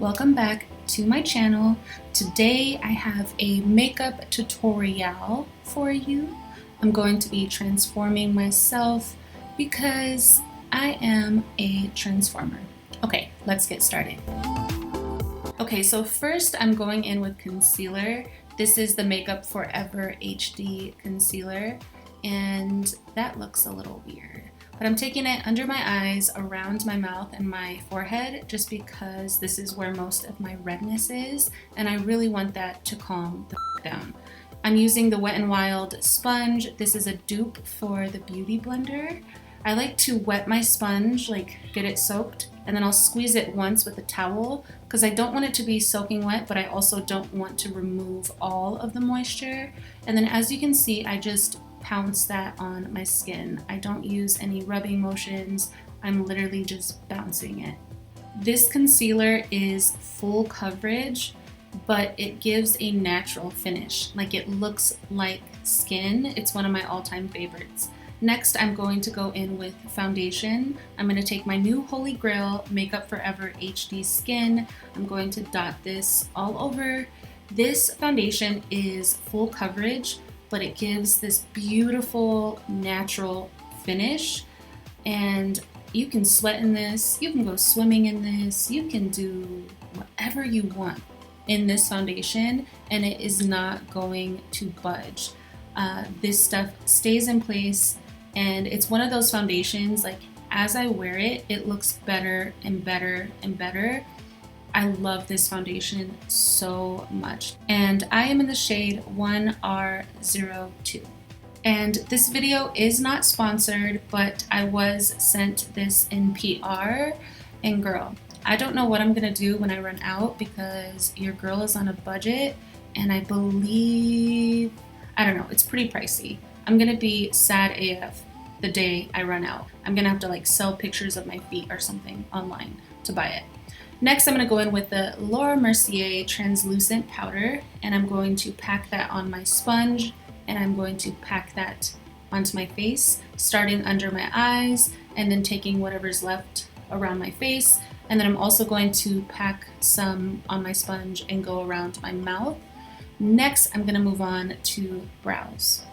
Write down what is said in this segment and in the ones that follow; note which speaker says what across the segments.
Speaker 1: Welcome back to my channel. Today I have a makeup tutorial for you. I'm going to be transforming myself because I am a transformer. Okay, let's get started. Okay, so first I'm going in with concealer. This is the Makeup Forever HD concealer, and that looks a little weird. But I'm taking it under my eyes, around my mouth and my forehead, just because this is where most of my redness is, and I really want that to calm the down. I'm using the Wet n Wild sponge. This is a dupe for the Beauty Blender. I like to wet my sponge, like get it soaked, and then I'll squeeze it once with a towel because I don't want it to be soaking wet, but I also don't want to remove all of the moisture. And then as you can see, I just pounce that on my skin. I don't use any rubbing motions. I'm literally just bouncing it. This concealer is full coverage, but it gives a natural finish. Like, it looks like skin. It's one of my all-time favorites. Next, I'm going to go in with foundation. I'm going to take my new Holy Grail Makeup Forever HD Skin. I'm going to dot this all over. This foundation is full coverage, but it gives this beautiful natural finish. And you can sweat in this, you can go swimming in this, you can do whatever you want in this foundation, and it is not going to budge. This stuff stays in place, and it's one of those foundations, like, as I wear it, it looks better and better and better. I love this foundation so much. And I am in the shade 1R02. And this video is not sponsored, but I was sent this in PR. And girl, I don't know what I'm gonna do when I run out, because your girl is on a budget, and I believe, I don't know, it's pretty pricey. I'm gonna be sad AF the day I run out. I'm gonna have to like sell pictures of my feet or something online to buy it. Next, I'm going to go in with the Mercier translucent powder, and I'm going to pack that on my sponge, and I'm going to pack that onto my face, starting under my eyes and then taking whatever's left around my face. And then I'm also going to pack some on my sponge and go around my mouth. Next, I'm going to move on to brows.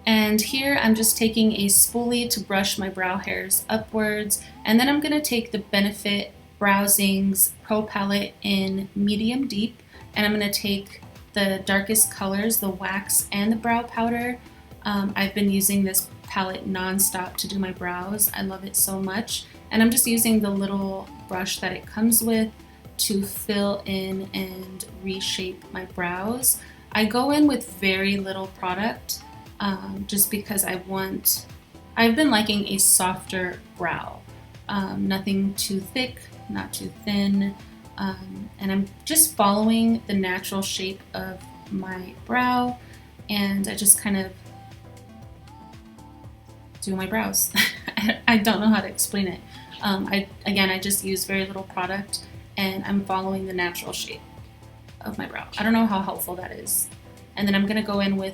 Speaker 1: And here I'm just taking a spoolie to brush my brow hairs upwards, and then I'm going to take the Benefit Brow Zings Pro Palette in medium deep, and I'm going to take the darkest colors, the wax and the brow powder. I've been using this palette non-stop to do my brows. I love it so much, and I'm just using the little brush that it comes with to fill in and reshape my brows. I go in with very little product just because I've been liking a softer brow. Nothing too thick, not too thin, and I'm just following the natural shape of my brow, and I just kind of do my brows. I don't know how to explain it. I just use very little product, and I'm following the natural shape of my brow. I don't know how helpful that is. And then I'm going to go in with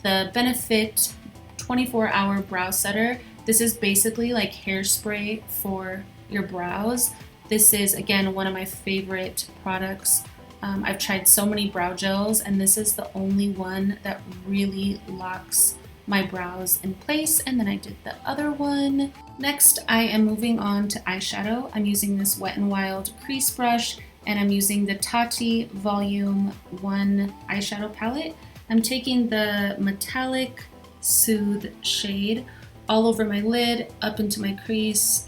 Speaker 1: the Benefit 24-Hour Brow Setter. This is basically like hairspray for your brows. This is, again, one of my favorite products. I've tried so many brow gels, and this is the only one that really locks my brows in place. And then I did the other one. Next, I am moving on to eyeshadow. I'm using this Wet n Wild crease brush, and I'm using the Tati Volume 1 eyeshadow palette. I'm taking the metallic Soothe shade all over my lid, up into my crease,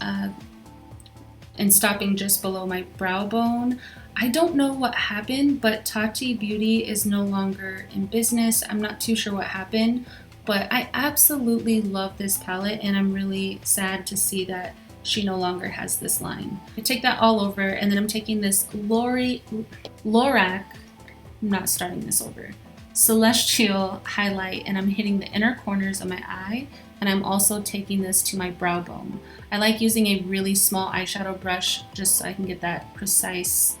Speaker 1: and stopping just below my brow bone. I don't know what happened, but Tati Beauty is no longer in business. I'm not too sure what happened, but I absolutely love this palette, and I'm really sad to see that she no longer has this line. I take that all over, and then I'm taking this Lorac, I'm not starting this over, Celestial highlight, and I'm hitting the inner corners of my eye, and I'm also taking this to my brow bone. I like using a really small eyeshadow brush just so I can get that precise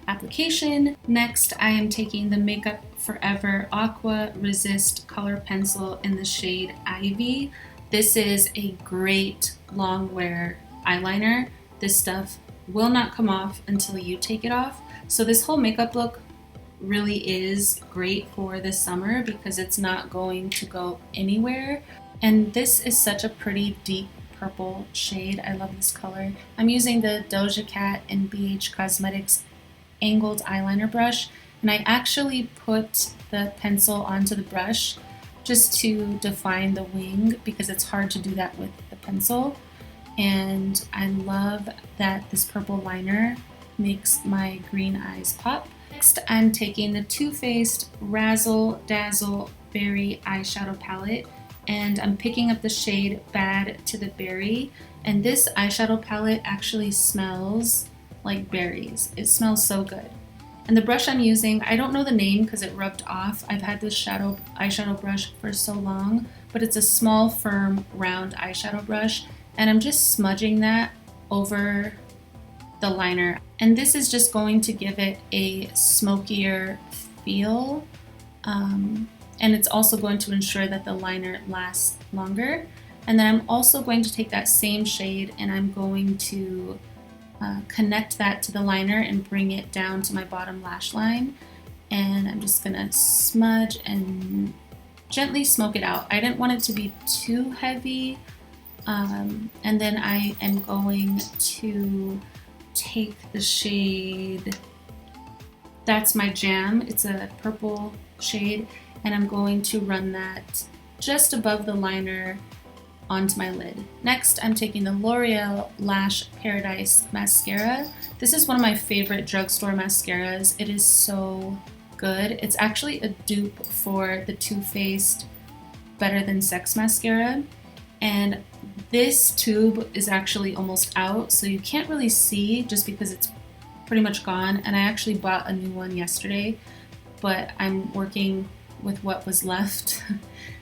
Speaker 1: application. Next, I am taking the Makeup Forever Aqua Resist color pencil in the shade Ivy. This is a great long wear eyeliner. This stuff will not come off until you take it off. So this whole makeup look really is great for this summer because it's not going to go anywhere. And this is such a pretty deep purple shade. I love this color. I'm using the Doja Cat Bh Cosmetics angled eyeliner brush, and I actually put the pencil onto the brush just to define the wing because it's hard to do that with the pencil. And I love that this purple liner makes my green eyes pop. Next, I'm taking the Too Faced Razzle Dazzle Berry eyeshadow palette, and I'm picking up the shade Bad to the Berry. And this eyeshadow palette actually smells like berries. It smells so good. And the brush I'm using, I don't know the name because it rubbed off. I've had this eyeshadow brush for so long, but it's a small, firm, round eyeshadow brush. And I'm just smudging that over the liner. And this is just going to give it a smokier feel. And it's also going to ensure that the liner lasts longer. And then I'm also going to take that same shade and I'm going to connect that to the liner and bring it down to my bottom lash line. And I'm just gonna smudge and gently smoke it out. I didn't want it to be too heavy. And then I am going to take the shade, that's my jam, it's a purple shade, and I'm going to run that just above the liner onto my lid. Next, I'm taking the Loreal Lash Paradise Mascara. This is one of my favorite drugstore mascaras. It is so good. It's actually a dupe for the Too Faced Better Than Sex mascara. And this tube is actually almost out, so you can't really see just because it's pretty much gone. And I actually bought a new one yesterday, but I'm working with what was left.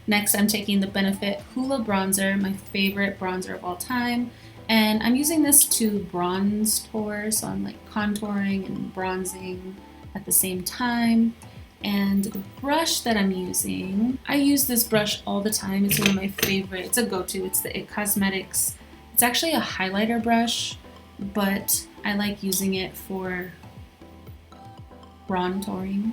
Speaker 1: Next, I'm taking the Benefit Hoola bronzer, my favorite bronzer of all time. And I'm using this to bronze pour, so I'm like contouring and bronzing at the same time. And the brush that I'm using, I use this brush all the time. It's one of my favorite, it's a go-to. It's the It Cosmetics. It's actually a highlighter brush, but I like using it for contouring.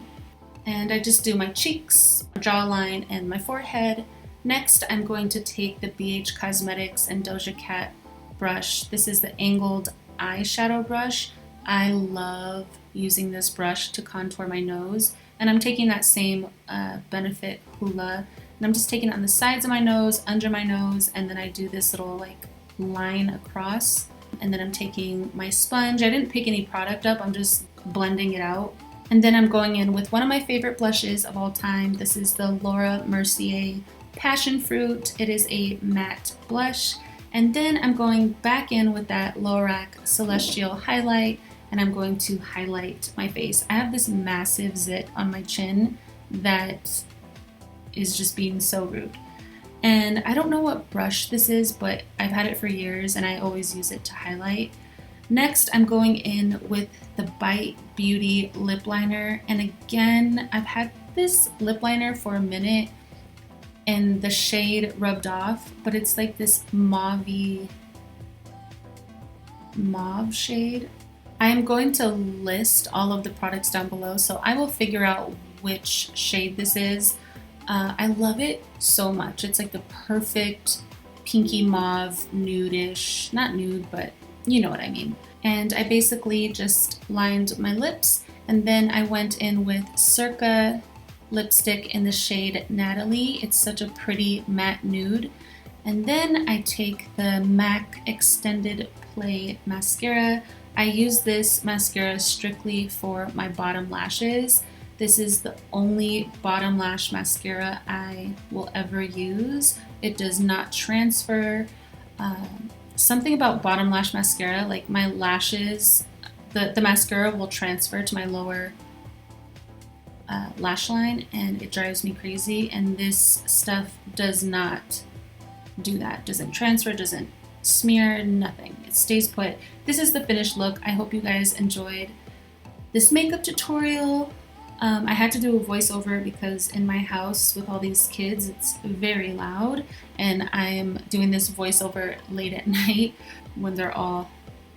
Speaker 1: And I just do my cheeks, jawline, and my forehead. Next, I'm going to take the BH Cosmetics and Doja Cat brush. This is the angled eyeshadow brush. I love using this brush to contour my nose. And I'm taking that same Benefit Hoola, and I'm just taking it on the sides of my nose, under my nose, and then I do this little like line across. And then I'm taking my sponge. I didn't pick any product up, I'm just blending it out. And then I'm going in with one of my favorite blushes of all time. This is the Laura Mercier Passion Fruit. It is a matte blush. And then I'm going back in with that Lorac Celestial highlight, and I'm going to highlight my face. I have this massive zit on my chin that is just being so rude. And I don't know what brush this is, but I've had it for years and I always use it to highlight. Next, I'm going in with the Bite Beauty lip liner. And again, I've had this lip liner for a minute and the shade rubbed off, but it's like this mauve shade. I am going to list all of the products down below, so I will figure out which shade this is. I love it so much. It's like the perfect pinky mauve, nude-ish, not nude, but you know what I mean. And I basically just lined my lips, and then I went in with Circa lipstick in the shade Natalie. It's such a pretty matte nude. And then I take the MAC Extended Play mascara. I use this mascara strictly for my bottom lashes. This is the only bottom lash mascara I will ever use. It does not transfer. Something about bottom lash mascara, like my lashes, the mascara will transfer to my lower lash line and it drives me crazy, and this stuff does not do that. Doesn't transfer, doesn't smear, nothing. It stays put. This is the finished look. I hope you guys enjoyed this makeup tutorial. I had to do a voiceover because in my house with all these kids, it's very loud, and I'm doing this voiceover late at night when they're all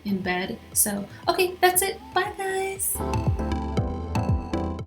Speaker 1: in bed. So, okay, that's it. Bye, guys.